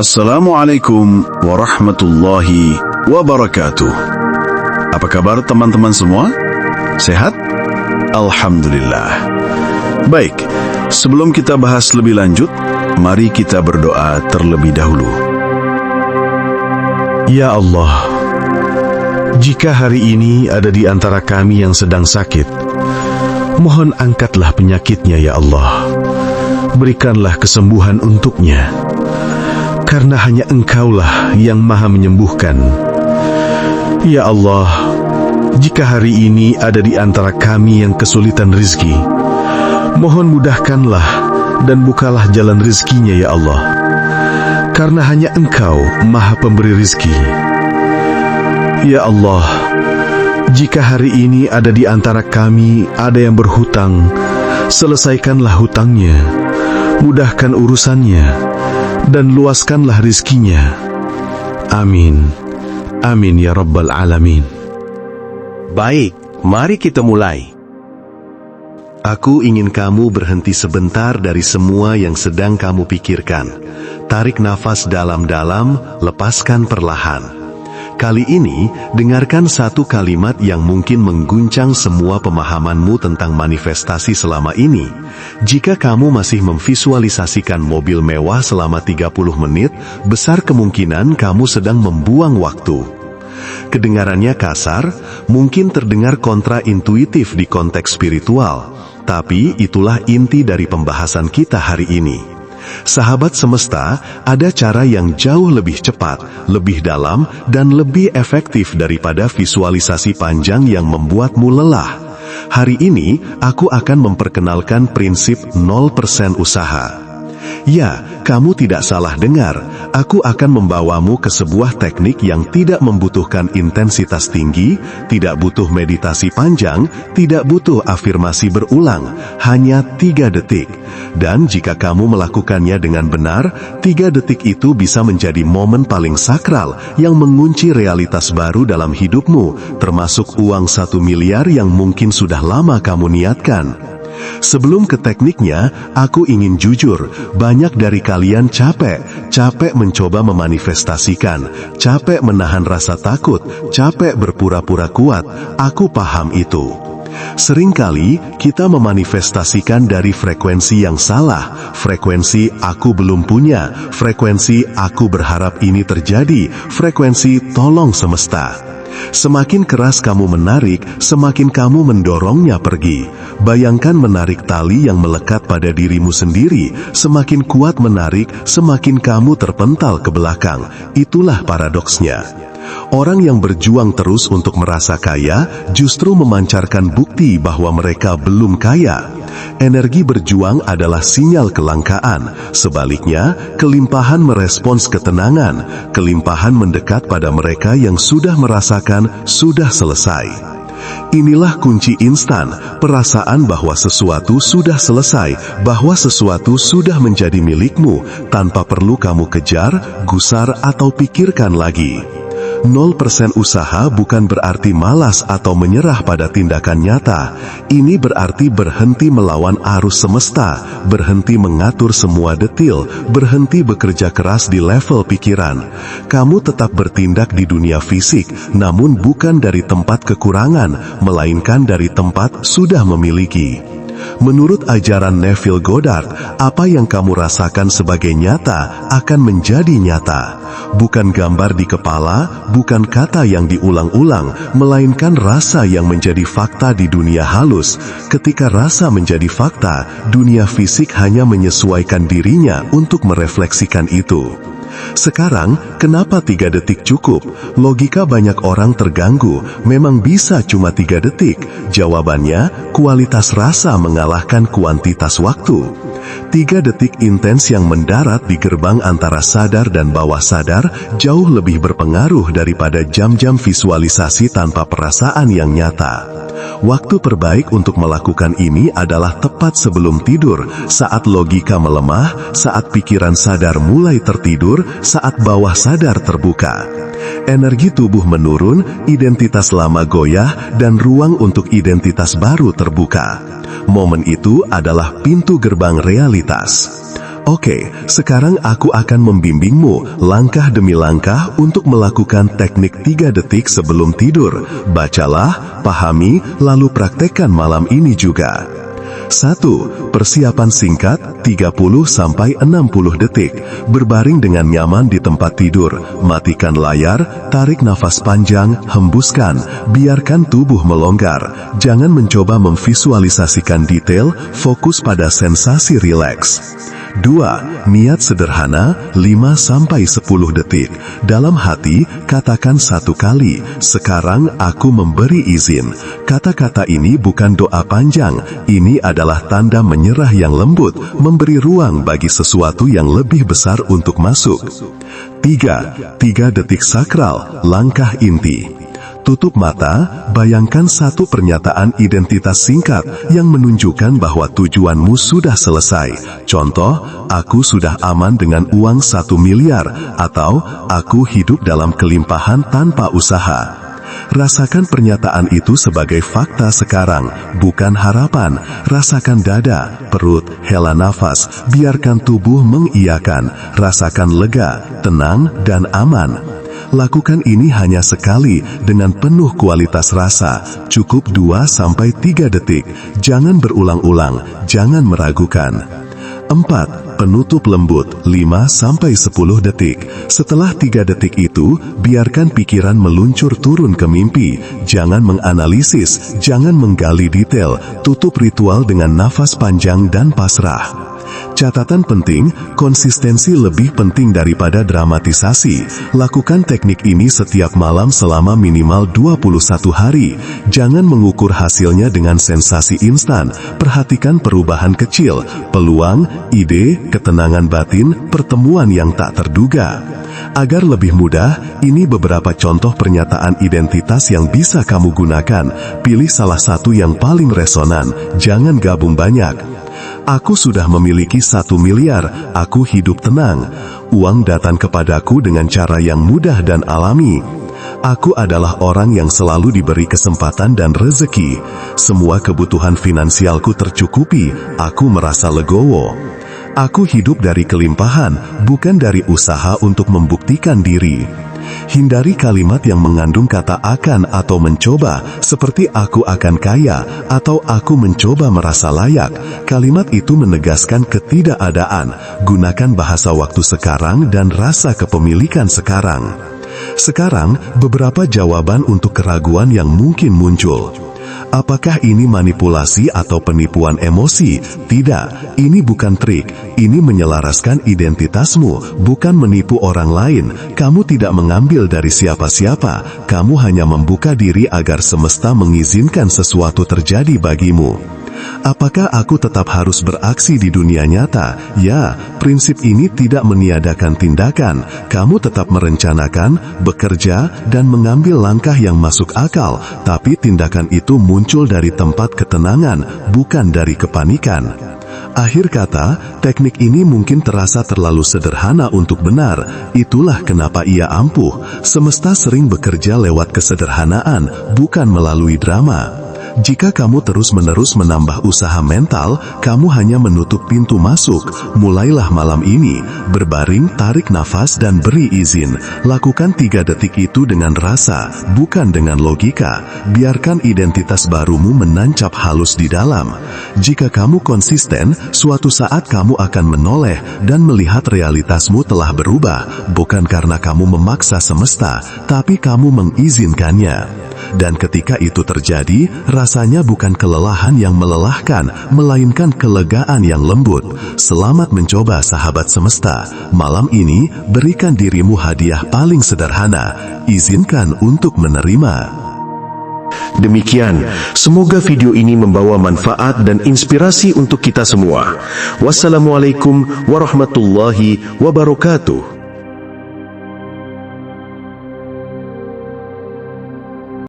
Assalamualaikum warahmatullahi wabarakatuh. Apa kabar teman-teman semua? Sehat? Alhamdulillah. Baik, sebelum kita bahas lebih lanjut, mari kita berdoa terlebih dahulu. Ya Allah, jika hari ini ada di antara kami yang sedang sakit, mohon angkatlah penyakitnya ya Allah. Berikanlah kesembuhan untuknya. Karena hanya Engkaulah yang maha menyembuhkan. Ya Allah, jika hari ini ada di antara kami yang kesulitan rizki, mohon mudahkanlah dan bukalah jalan rizkinya ya Allah. Karena hanya Engkau maha pemberi rizki. Ya Allah, jika hari ini ada di antara kami ada yang berhutang, selesaikanlah hutangnya, mudahkan urusannya, dan luaskanlah rizkinya. Amin. Amin ya Rabbal Alamin. Baik, mari kita mulai. Aku ingin kamu berhenti sebentar dari semua yang sedang kamu pikirkan. Tarik nafas dalam-dalam, lepaskan perlahan. Kali ini, dengarkan satu kalimat yang mungkin mengguncang semua pemahamanmu tentang manifestasi selama ini. Jika kamu masih memvisualisasikan mobil mewah selama 30 menit, besar kemungkinan kamu sedang membuang waktu. Kedengarannya kasar, mungkin terdengar kontraintuitif di konteks spiritual, tapi itulah inti dari pembahasan kita hari ini. Sahabat semesta, ada cara yang jauh lebih cepat, lebih dalam, dan lebih efektif daripada visualisasi panjang yang membuatmu lelah. Hari ini, aku akan memperkenalkan prinsip 0% usaha. Ya, kamu tidak salah dengar. Aku akan membawamu ke sebuah teknik yang tidak membutuhkan intensitas tinggi, tidak butuh meditasi panjang, tidak butuh afirmasi berulang, hanya 3 detik. Dan jika kamu melakukannya dengan benar, 3 detik itu bisa menjadi momen paling sakral yang mengunci realitas baru dalam hidupmu, termasuk uang 1 miliar yang mungkin sudah lama kamu niatkan. Sebelum ke tekniknya, aku ingin jujur, banyak dari kalian capek mencoba memanifestasikan, capek menahan rasa takut, capek berpura-pura kuat. Aku paham itu. Seringkali kita memanifestasikan dari frekuensi yang salah, frekuensi aku belum punya, frekuensi aku berharap ini terjadi, frekuensi tolong semesta. Semakin keras kamu menarik, semakin kamu mendorongnya pergi. Bayangkan menarik tali yang melekat pada dirimu sendiri. Semakin kuat menarik, semakin kamu terpental ke belakang. Itulah paradoksnya. Orang yang berjuang terus untuk merasa kaya justru memancarkan bukti bahwa mereka belum kaya. Energi berjuang adalah sinyal kelangkaan. Sebaliknya, kelimpahan merespons ketenangan. Kelimpahan mendekat pada mereka yang sudah merasakan sudah selesai. Inilah kunci instan, perasaan bahwa sesuatu sudah selesai, bahwa sesuatu sudah menjadi milikmu, tanpa perlu kamu kejar, gusar, atau pikirkan lagi. 0% usaha bukan berarti malas atau menyerah pada tindakan nyata. Ini berarti berhenti melawan arus semesta, berhenti mengatur semua detil, berhenti bekerja keras di level pikiran. Kamu tetap bertindak di dunia fisik, namun bukan dari tempat kekurangan, melainkan dari tempat sudah memiliki. Menurut ajaran Neville Goddard, apa yang kamu rasakan sebagai nyata akan menjadi nyata. Bukan gambar di kepala, bukan kata yang diulang-ulang, melainkan rasa yang menjadi fakta di dunia halus. Ketika rasa menjadi fakta, dunia fisik hanya menyesuaikan dirinya untuk merefleksikan itu. Sekarang, kenapa 3 detik cukup? Logika banyak orang terganggu, memang bisa cuma 3 detik. Jawabannya, kualitas rasa mengalahkan kuantitas waktu. 3 detik intens yang mendarat di gerbang antara sadar dan bawah sadar jauh lebih berpengaruh daripada jam-jam visualisasi tanpa perasaan yang nyata. Waktu terbaik untuk melakukan ini adalah tepat sebelum tidur, saat logika melemah, saat pikiran sadar mulai tertidur, saat bawah sadar terbuka. Energi tubuh menurun, identitas lama goyah, dan ruang untuk identitas baru terbuka. Momen itu adalah pintu gerbang realitas. Oke, sekarang aku akan membimbingmu langkah demi langkah untuk melakukan teknik 3 detik sebelum tidur. Bacalah, pahami, lalu praktekkan malam ini juga. 1. Persiapan singkat 30-60 detik. Berbaring dengan nyaman di tempat tidur. Matikan layar, tarik nafas panjang, hembuskan. Biarkan tubuh melonggar. Jangan mencoba memvisualisasikan detail, fokus pada sensasi rileks. 2. Niat sederhana 5-10 detik. Dalam hati, katakan 1 kali, "Sekarang aku memberi izin." Kata-kata ini bukan doa panjang, ini adalah tanda menyerah yang lembut, memberi ruang bagi sesuatu yang lebih besar untuk masuk. 3 detik sakral, langkah inti. Tutup mata, bayangkan 1 pernyataan identitas singkat yang menunjukkan bahwa tujuanmu sudah selesai. Contoh, aku sudah aman dengan uang 1 miliar, atau aku hidup dalam kelimpahan tanpa usaha. Rasakan pernyataan itu sebagai fakta sekarang, bukan harapan. Rasakan dada, perut, hela nafas, biarkan tubuh mengiyakan. Rasakan lega, tenang, dan aman. Lakukan ini hanya sekali dengan penuh kualitas rasa, cukup 2-3 detik. Jangan berulang-ulang, jangan meragukan. 4. Penutup lembut 5-10 detik. Setelah 3 detik itu, biarkan pikiran meluncur turun ke mimpi. Jangan menganalisis, jangan menggali detail. Tutup ritual dengan nafas panjang dan pasrah. Catatan penting, konsistensi lebih penting daripada dramatisasi. Lakukan teknik ini setiap malam selama minimal 21 hari. Jangan mengukur hasilnya dengan sensasi instan. Perhatikan perubahan kecil, peluang, ide, ketenangan batin, pertemuan yang tak terduga. Agar lebih mudah, ini beberapa contoh pernyataan identitas yang bisa kamu gunakan. Pilih salah satu yang paling resonan, jangan gabung banyak. Aku sudah memiliki 1 miliar, aku hidup tenang. Uang datang kepadaku dengan cara yang mudah dan alami. Aku adalah orang yang selalu diberi kesempatan dan rezeki. Semua kebutuhan finansialku tercukupi, aku merasa legowo. Aku hidup dari kelimpahan, bukan dari usaha untuk membuktikan diri. Hindari kalimat yang mengandung kata akan atau mencoba, seperti aku akan kaya atau aku mencoba merasa layak. Kalimat itu menegaskan ketidakadaan. Gunakan bahasa waktu sekarang dan rasa kepemilikan sekarang. Sekarang, beberapa jawaban untuk keraguan yang mungkin muncul. Apakah ini manipulasi atau penipuan emosi? Tidak, ini bukan trik. Ini menyelaraskan identitasmu, bukan menipu orang lain. Kamu tidak mengambil dari siapa-siapa. Kamu hanya membuka diri agar semesta mengizinkan sesuatu terjadi bagimu. Apakah aku tetap harus beraksi di dunia nyata? Ya, prinsip ini tidak meniadakan tindakan. Kamu tetap merencanakan, bekerja, dan mengambil langkah yang masuk akal, tapi tindakan itu muncul dari tempat ketenangan, bukan dari kepanikan. Akhir kata, teknik ini mungkin terasa terlalu sederhana untuk benar. Itulah kenapa ia ampuh. Semesta sering bekerja lewat kesederhanaan, bukan melalui drama. Jika kamu terus-menerus menambah usaha mental, kamu hanya menutup pintu masuk. Mulailah malam ini, berbaring, tarik nafas dan beri izin. Lakukan 3 detik itu dengan rasa, bukan dengan logika. Biarkan identitas barumu menancap halus di dalam. Jika kamu konsisten, suatu saat kamu akan menoleh dan melihat realitasmu telah berubah, bukan karena kamu memaksa semesta, tapi kamu mengizinkannya. Dan ketika itu terjadi, rasanya bukan kelelahan yang melelahkan, melainkan kelegaan yang lembut. Selamat mencoba, sahabat semesta. Malam ini, berikan dirimu hadiah paling sederhana. Izinkan untuk menerima. Demikian, semoga video ini membawa manfaat dan inspirasi untuk kita semua. Wassalamualaikum warahmatullahi wabarakatuh.